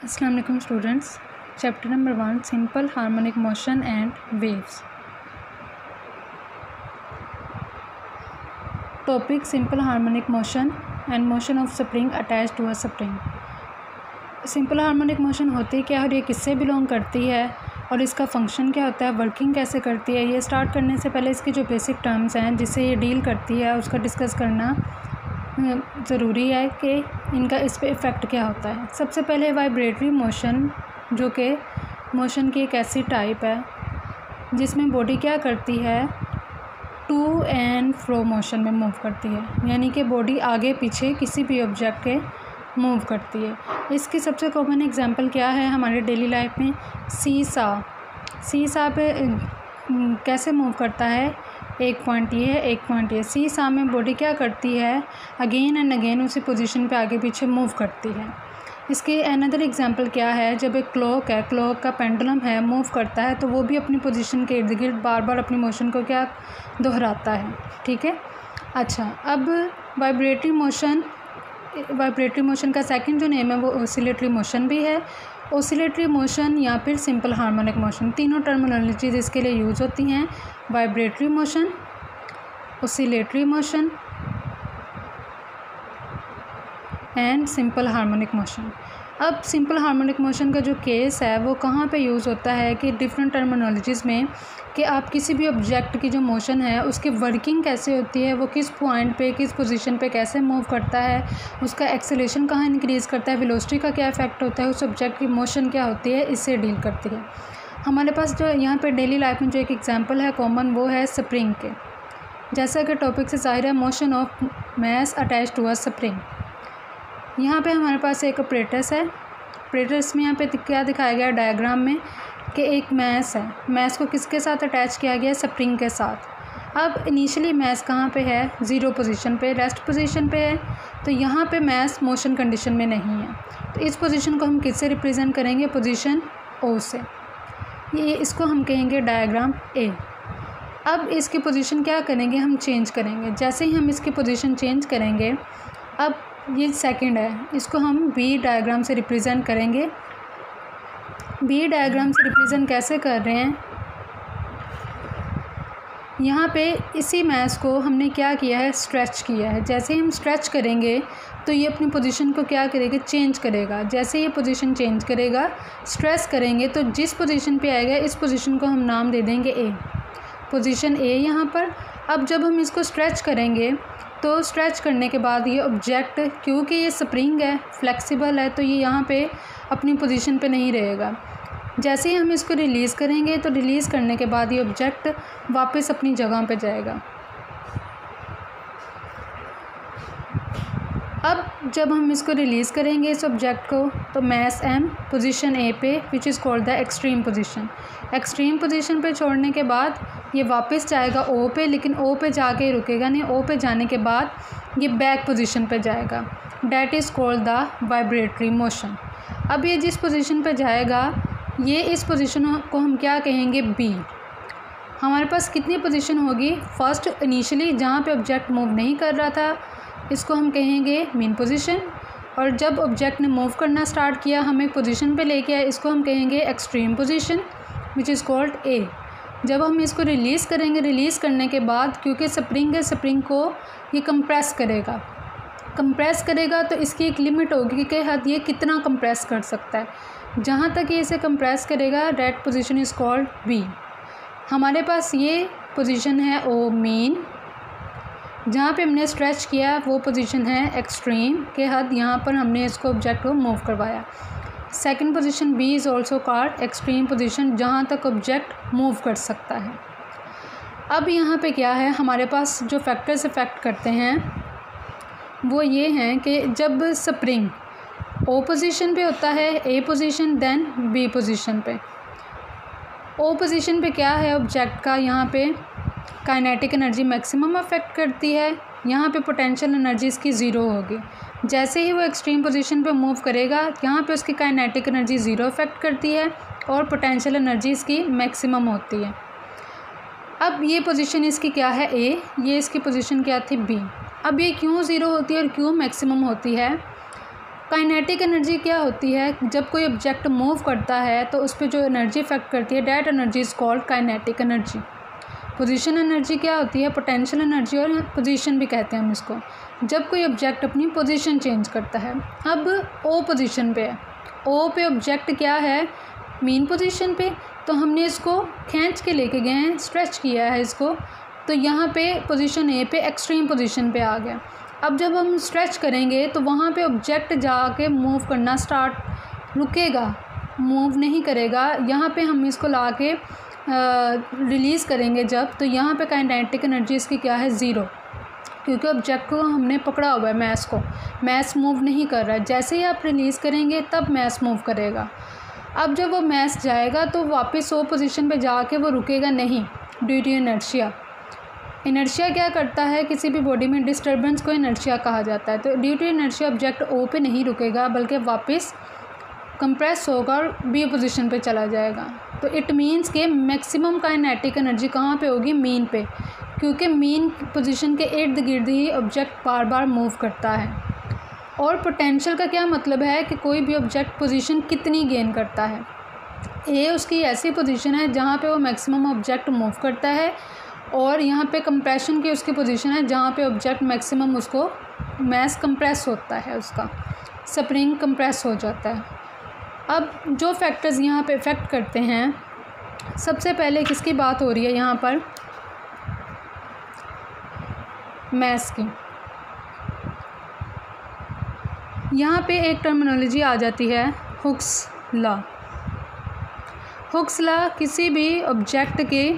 अस्सलाम वालेकुम students. Chapter number 1 simple harmonic motion and waves. Topic simple harmonic motion and motion of spring attached to a spring. Simple harmonic motion होती क्या है और ये किससे बिलोंग करती है और इसका फंक्शन क्या होता है, वर्किंग कैसे करती है, ये स्टार्ट करने से पहले इसकी जो बेसिक टर्म्स हैं जिससे ये डील करती है उसका डिस्कस करना ज़रूरी है कि इनका इस पे इफ़ेक्ट क्या होता है। सबसे पहले वाइब्रेटरी मोशन, जो कि मोशन की एक ऐसी टाइप है जिसमें बॉडी क्या करती है, टू एंड फ्रो मोशन में मूव करती है, यानी कि बॉडी आगे पीछे किसी भी ऑब्जेक्ट के मूव करती है। इसकी सबसे कॉमन एग्जांपल क्या है हमारे डेली लाइफ में, सीसा पे कैसे मूव करता है, एक पॉइंट ये है, एक पॉइंट ये। सीसा में बॉडी क्या करती है, अगेन एंड अगेन उसी पोजीशन पे आगे पीछे मूव करती है। इसकी अनदर एग्जांपल क्या है, जब एक क्लॉक है, क्लॉक का पेंडुलम है, मूव करता है तो वो भी अपनी पोजीशन के इर्द गिर्द बार बार अपनी मोशन को क्या दोहराता है। ठीक है। अच्छा, अब वाइब्रेटरी मोशन का सेकंड जो नेम है वो ऑसिलेटरी मोशन भी है। ऑसिलेटरी मोशन या फिर सिंपल हार्मोनिक मोशन, तीनों टर्मिनोलॉजीज इसके लिए यूज़ होती हैं। Vibratory motion, oscillatory motion and simple harmonic motion. अब सिंपल हार्मोनिक मोशन का जो केस है वो कहाँ पे यूज़ होता है कि डिफरेंट टर्मिनोलॉजीज़ में, कि आप किसी भी ऑब्जेक्ट की जो मोशन है उसकी वर्किंग कैसे होती है, वो किस पॉइंट पे किस पोजीशन पे कैसे मूव करता है, उसका एक्सेलेरेशन कहाँ इंक्रीज़ करता है, वेलोसिटी का क्या इफेक्ट होता है, उस ऑब्जेक्ट की मोशन क्या होती है, इससे डील करती है। हमारे पास जो यहाँ पे डेली लाइफ में जो एक एग्जांपल है कॉमन, वो है स्प्रिंग के। जैसा कि टॉपिक से ज़ाहिर है, motion of mass attached to a spring. यहाँ पे हमारे पास एक अपरेटस है। अपरेटस में यहाँ पे क्या दिखाया गया है डायग्राम में, कि एक मैस है, मैस को किसके साथ अटैच किया गया है, स्प्रिंग के साथ। अब इनिशियली मैस कहाँ पे है, ज़ीरो पोजीशन पे, रेस्ट पोजीशन पे है, तो यहाँ पे मैस मोशन कंडीशन में नहीं है। तो इस पोजीशन को हम किससे रिप्रेजेंट करेंगे, पोजीशन ओ से। ये इसको हम कहेंगे डायग्राम ए। अब इसकी पोजीशन क्या करेंगे, हम चेंज करेंगे। जैसे ही हम इसकी पोजीशन चेंज करेंगे, अब ये सेकंड है, इसको हम बी डायग्राम से रिप्रेजेंट करेंगे। बी डायग्राम से रिप्रेजेंट कैसे कर रहे हैं, यहाँ पे इसी मैस को हमने क्या किया है, स्ट्रेच किया है। जैसे ही हम स्ट्रेच करेंगे तो ये अपनी पोजीशन को क्या करेगा, चेंज करेगा। जैसे ये पोजीशन चेंज करेगा, स्ट्रेच करेंगे तो जिस पोजीशन पे आएगा इस पोजीशन को हम नाम दे देंगे ए, पोजीशन ए यहाँ पर। अब जब हम इसको स्ट्रेच करेंगे तो स्ट्रेच करने के बाद ये ऑब्जेक्ट, क्योंकि ये स्प्रिंग है, फ्लेक्सिबल है, तो ये यहाँ पे अपनी पोजीशन पे नहीं रहेगा। जैसे ही हम इसको रिलीज़ करेंगे तो रिलीज़ करने के बाद ये ऑब्जेक्ट वापस अपनी जगह पे जाएगा। अब जब हम इसको रिलीज़ करेंगे इस ऑब्जेक्ट को, तो मैस एम पोजीशन ए पे, which is called the extreme position. Extreme position पे छोड़ने के बाद ये वापस जाएगा ओ पे, लेकिन ओ पे जाके रुकेगा नहीं। ओ पे जाने के बाद ये बैक पोजीशन पे जाएगा, that is called the vibratory motion. अब ये जिस पोजीशन पे जाएगा, ये इस पोजीशन को हम क्या कहेंगे, बी। हमारे पास कितनी पोजीशन होगी, फर्स्ट इनिशियली जहाँ पे ऑब्जेक्ट मूव नहीं कर रहा था, इसको हम कहेंगे मीन पोजीशन। और जब ऑब्जेक्ट ने मूव करना स्टार्ट किया, हम एक पोजीशन पे लेके आए, इसको हम कहेंगे extreme position, which is called a. जब हम इसको रिलीज़ करेंगे, रिलीज़ करने के बाद क्योंकि स्प्रिंग है, स्प्रिंग को ये कंप्रेस करेगा तो इसकी एक लिमिट होगी कि हद ये कितना कंप्रेस कर सकता है। जहाँ तक ये इसे कंप्रेस करेगा, that position is called B. हमारे पास ये पोजीशन है ओ मीन, जहाँ पे हमने स्ट्रेच किया वो पोजीशन है एक्सट्रीम के हद, यहाँ पर हमने इसको ऑब्जेक्ट को मूव करवाया। Second position B is also called extreme position, जहाँ तक ऑब्जेक्ट मूव कर सकता है। अब यहाँ पे क्या है, हमारे पास जो फैक्टर्स इफेक्ट करते हैं वो ये हैं कि जब स्प्रिंग ओ पोजीशन पे होता है, ए पोजीशन, देन बी पोजीशन पे। ओ पोजीशन पे क्या है ऑब्जेक्ट का, यहाँ पे काइनेटिक एनर्जी मैक्सिमम अफेक्ट करती है, यहाँ पे पोटेंशियल एनर्जी इसकी ज़ीरो होगी। जैसे ही वो एक्सट्रीम पोजीशन पे मूव करेगा, यहाँ पे उसकी काइनेटिक एनर्जी ज़ीरो अफेक्ट करती है और पोटेंशियल एनर्जी इसकी मैक्सिमम होती है। अब ये पोजीशन इसकी क्या है, ए, ये इसकी पोजीशन क्या थी, बी। अब ये क्यों ज़ीरो होती है और क्यों मैक्सिमम होती है, काइनेटिक एनर्जी क्या होती है? जब कोई ऑब्जेक्ट मूव करता है तो उस पर जो एनर्जी इफेक्ट करती है, that energy is called kinetic energy. Position energy क्या होती है? पोटेंशियल एनर्जी, और पोजीशन भी कहते हैं हम इसको, जब कोई ऑब्जेक्ट अपनी पोजीशन चेंज करता है। अब ओ पोजीशन पे है, ओ पे ऑब्जेक्ट क्या है? मीन पोजीशन पे, तो हमने इसको खींच के लेके गए हैं, स्ट्रेच किया है इसको, तो यहाँ पे पोजीशन ए पे एक्सट्रीम पोजीशन पे आ गया। अब जब हम स्ट्रेच करेंगे तो वहाँ पे ऑब्जेक्ट जाके मूव करना स्टार्ट, रुकेगा, मूव नहीं करेगा। यहाँ पे हम इसको ला के रिलीज़ करेंगे जब, तो यहाँ पे काइनेटिक एनर्जी इसकी क्या है? ज़ीरो, क्योंकि ऑब्जेक्ट को हमने पकड़ा हुआ है, मैस को, मैस मूव नहीं कर रहा है। जैसे ही आप रिलीज़ करेंगे तब मैस मूव करेगा। अब जब वो मैस जाएगा तो वापस वो पोजीशन पे जाके वो रुकेगा नहीं, ड्यू टू इनर्शिया। इनर्शिया क्या करता है? किसी भी बॉडी में डिस्टर्बेंस को इनर्शिया कहा जाता है। तो due to inertia object O पे नहीं रुकेगा, बल्कि वापस कंप्रेस होगा और बी पोजीशन पे चला जाएगा। तो इट मीन्स के मैक्सिमम काइनेटिक एनर्जी कहाँ पे होगी? मीन पे, क्योंकि मीन पोजीशन के इर्द गिर्द ही ऑब्जेक्ट बार बार मूव करता है। और पोटेंशियल का क्या मतलब है कि कोई भी ऑब्जेक्ट पोजीशन कितनी गेन करता है। ए उसकी ऐसी पोजीशन है जहाँ पे वो मैक्सिमम ऑब्जेक्ट मूव करता है, और यहाँ पे कंप्रेशन की उसकी पोजीशन है जहाँ पे ऑब्जेक्ट मैक्सिमम उसको मैस कंप्रेस होता है, उसका स्प्रिंग कंप्रेस हो जाता है। अब जो फैक्टर्स यहाँ पे इफ़ेक्ट करते हैं, सबसे पहले किसकी बात हो रही है यहाँ पर? मैस की। यहाँ पे एक टर्मिनोलॉजी आ जाती है, हुक्स लॉ। हुक्स लॉ किसी भी ऑब्जेक्ट के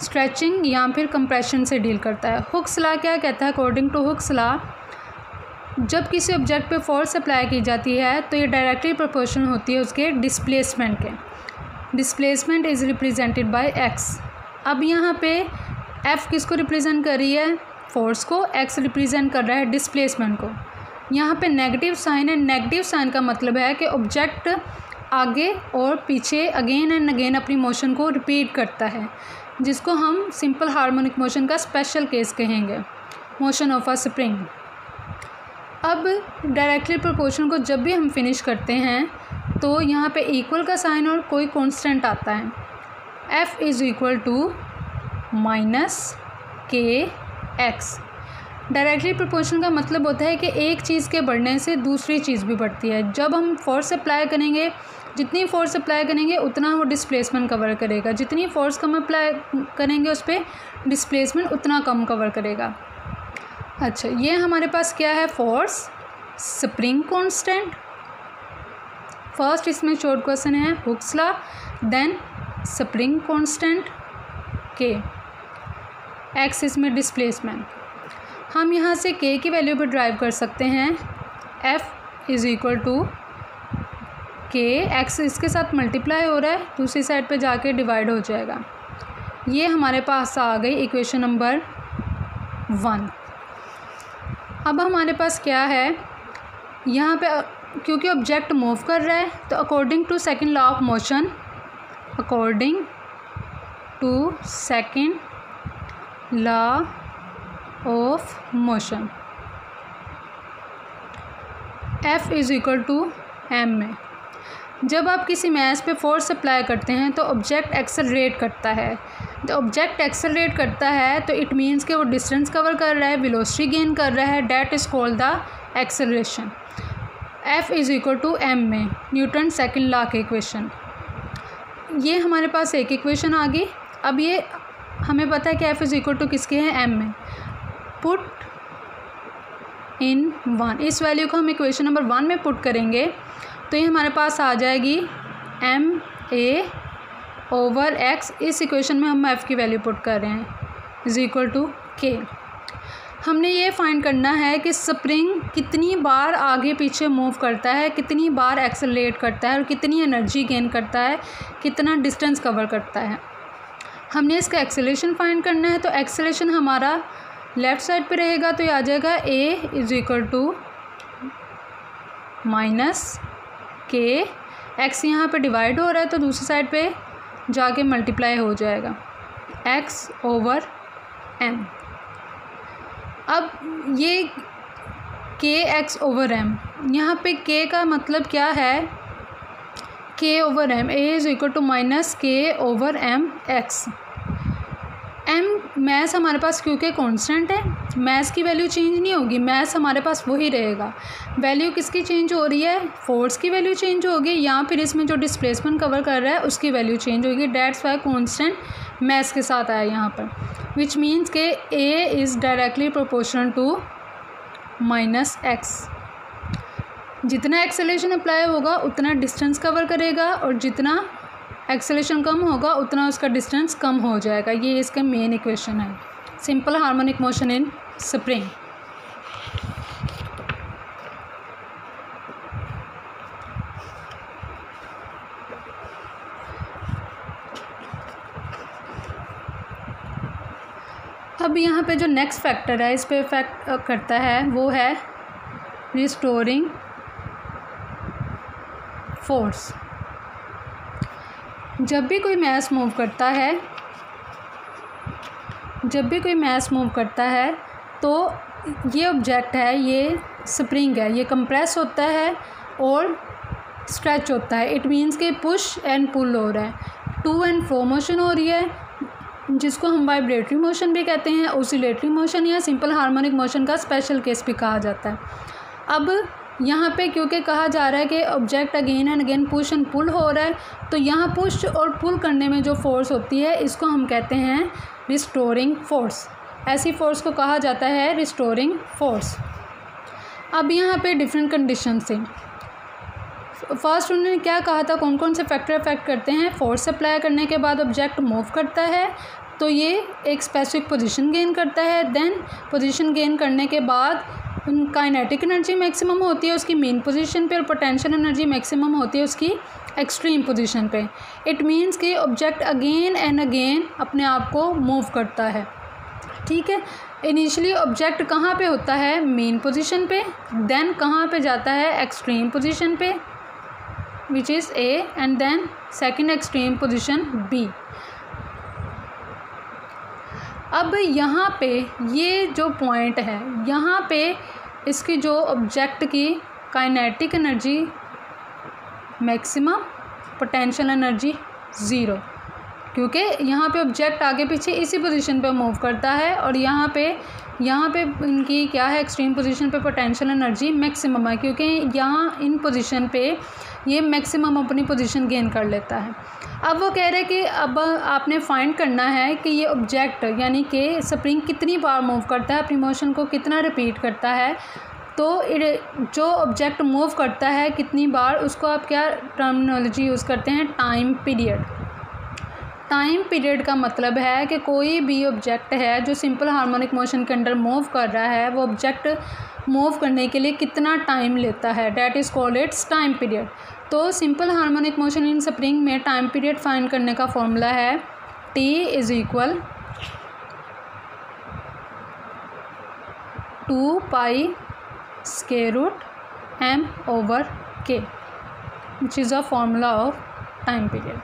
स्ट्रेचिंग या फिर कंप्रेशन से डील करता है। हुक्स लॉ क्या कहता है? अकॉर्डिंग टू हुक्स लॉ, जब किसी ऑब्जेक्ट पे फोर्स अप्लाई की जाती है तो ये डायरेक्टली प्रोपोर्शनल होती है उसके डिस्प्लेसमेंट के। Displacement is represented by x. अब यहाँ पे एफ किसको रिप्रेजेंट कर रही है? फोर्स को। एक्स रिप्रेजेंट कर रहा है डिस्प्लेसमेंट को। यहाँ पे नेगेटिव साइन है। नेगेटिव साइन का मतलब है कि ऑब्जेक्ट आगे और पीछे अगेन एंड अगेन अपनी मोशन को रिपीट करता है, जिसको हम सिंपल हार्मोनिक मोशन का स्पेशल केस कहेंगे, मोशन ऑफ अ स्प्रिंग। अब डायरेक्टली प्रोपोर्शनल को जब भी हम फिनिश करते हैं तो यहाँ पे इक्वल का साइन और कोई कांस्टेंट आता है। F is equal to minus K X. Directly proportional का मतलब होता है कि एक चीज़ के बढ़ने से दूसरी चीज़ भी बढ़ती है। जब हम फोर्स अप्लाई करेंगे, जितनी फोर्स अप्लाई करेंगे उतना वो डिस्प्लेसमेंट कवर करेगा, जितनी फोर्स कम अप्लाई करेंगे उस पर डिस्प्लेसमेंट उतना कम कवर करेगा। अच्छा, ये हमारे पास क्या है? Force, spring constant. फर्स्ट इसमें शॉर्ट क्वेश्चन है Hooke's law, then spring constant K, X इसमें डिस्प्लेसमेंट। हम यहाँ से के की वैल्यू पर ड्राइव कर सकते हैं। एफ इज़ इक्वल टू के, एक्स इसके साथ मल्टीप्लाई हो रहा है, दूसरी साइड पे जाके डिवाइड हो जाएगा। ये हमारे पास आ गई इक्वेशन नंबर 1। अब हमारे पास क्या है यहाँ पे? क्योंकि ऑब्जेक्ट मूव कर रहा है तो according to second law of motion, according to second law of motion, F is equal to M में जब आप किसी मैस पे फोर्स अप्लाई करते हैं तो ऑब्जेक्ट एक्सेलरेट करता है। जब ऑब्जेक्ट एक्सेलरेट करता है तो इट मीन्स कि वो डिस्टेंस कवर कर रहा है, वेलोसिटी गेन कर रहा है, that is called the acceleration. F is equal to M में न्यूटन सेकंड लॉ के इक्वेशन। ये हमारे पास एक इक्वेशन आ गई। अब ये हमें पता है कि F इज़ इक्वल टू किसके हैं? एम में। पुट इन 1, इस वैल्यू को हम इक्वेशन नंबर 1 में पुट करेंगे तो ये हमारे पास आ जाएगी एम ए ओवर एक्स। इस इक्वेशन में हम एफ़ की वैल्यू पुट कर रहे हैं इज़ इक्वल टू के। हमने ये फाइंड करना है कि स्प्रिंग कितनी बार आगे पीछे मूव करता है, कितनी बार एक्सेलरेट करता है और कितनी एनर्जी गेन करता है, कितना डिस्टेंस कवर करता है। हमने इसका एक्सेलरेशन फाइंड करना है, तो एक्सेलरेशन हमारा लेफ़्ट साइड पे रहेगा, तो ये आ जाएगा A is equal to minus K, X यहाँ पे डिवाइड हो रहा है तो दूसरी साइड पे जाके मल्टीप्लाई हो जाएगा, एक्स ओवर एम। अब ये के एक्स ओवर एम यहाँ पे k का मतलब क्या है, k/m, a is equal to minus k/mx। m मैथ हमारे पास क्योंकि कांस्टेंट है, मैथ की वैल्यू चेंज नहीं होगी, मैथ हमारे पास वही रहेगा। वैल्यू किसकी चेंज हो रही है, फोर्स की वैल्यू चेंज होगी, या फिर इसमें जो डिस्प्लेसमेंट कवर कर रहा है उसकी वैल्यू चेंज होगी। डेट्स वाई कांस्टेंट मैथ के साथ आया यहाँ पर, which means K a is directly proportional to -x। जितना एक्सेलरेशन अप्लाई होगा उतना डिस्टेंस कवर करेगा, और जितना एक्सेलरेशन कम होगा उतना उसका डिस्टेंस कम हो जाएगा। ये इसका मेन इक्वेशन है, simple harmonic motion in spring. अब यहाँ पे जो नेक्स्ट फैक्टर है इस पे इफेक्ट करता है वो है रिस्टोरिंग फोर्स। जब भी कोई मास मूव करता है तो ये ऑब्जेक्ट है, ये स्प्रिंग है, ये कंप्रेस होता है और स्ट्रेच होता है। इट मीन्स के पुश एंड पुल हो रहा है, टू एंड फ्रो मोशन हो रही है, जिसको हम वाइब्रेटरी मोशन भी कहते हैं, ऑसिलेटरी मोशन या सिंपल हार्मोनिक मोशन का स्पेशल केस भी कहा जाता है। अब यहाँ पे क्योंकि कहा जा रहा है कि object again and again push and pull हो रहा है, तो यहाँ पुश और पुल करने में जो फोर्स होती है इसको हम कहते हैं रिस्टोरिंग फोर्स। ऐसी फोर्स को कहा जाता है रिस्टोरिंग फोर्स। अब यहाँ पे डिफरेंट कंडीशन से फर्स्ट उन्होंने क्या कहा था, कौन कौन से फैक्टर अफेक्ट करते हैं। फोर्स अप्लाई करने के बाद ऑब्जेक्ट मूव करता है तो ये एक स्पेसिफिक पोजीशन गेन करता है। देन पोजीशन गेन करने के बाद काइनेटिक एनर्जी मैक्सिमम होती है उसकी मेन पोजीशन पे, और पोटेंशियल एनर्जी मैक्सिमम होती है उसकी एक्सट्रीम पोजीशन पे। इट मीन्स कि ऑब्जेक्ट अगेन एंड अगेन अपने आप को मूव करता है। ठीक है, इनिशियली ऑब्जेक्ट कहाँ पे होता है, मेन पोजीशन पे, देन कहाँ पे जाता है, एक्सट्रीम पोजीशन पे which is A, and then second extreme position B। अब यहाँ पे ये जो पॉइंट है, यहाँ पे इसकी जो ऑब्जेक्ट की kinetic energy maximum, potential energy zero, क्योंकि यहाँ पे ऑब्जेक्ट आगे पीछे इसी पोजीशन पे मूव करता है, और यहाँ पे इनकी क्या है, एक्सट्रीम पोजीशन पे पोटेंशियल एनर्जी मैक्सिमम है, क्योंकि यहाँ इन पोजीशन पे ये मैक्सिमम अपनी पोजीशन गेन कर लेता है। अब वो कह रहे हैं कि अब आपने फाइंड करना है कि ये ऑब्जेक्ट यानी कि स्प्रिंग कितनी बार मूव करता है, अपनी मोशन को कितना रिपीट करता है। तो जो ऑब्जेक्ट मूव करता है कितनी बार, उसको आप क्या टर्मिनोलॉजी यूज़ करते हैं, टाइम पीरियड। टाइम पीरियड का मतलब है कि कोई भी ऑब्जेक्ट है जो सिंपल हार्मोनिक मोशन के अंडर मूव कर रहा है, वो ऑब्जेक्ट मूव करने के लिए कितना टाइम लेता है, that is called its time period. तो simple harmonic motion in spring में टाइम पीरियड फाइंड करने का फॉर्मूला है T is equal 2π√m/k, which is a formula of time period.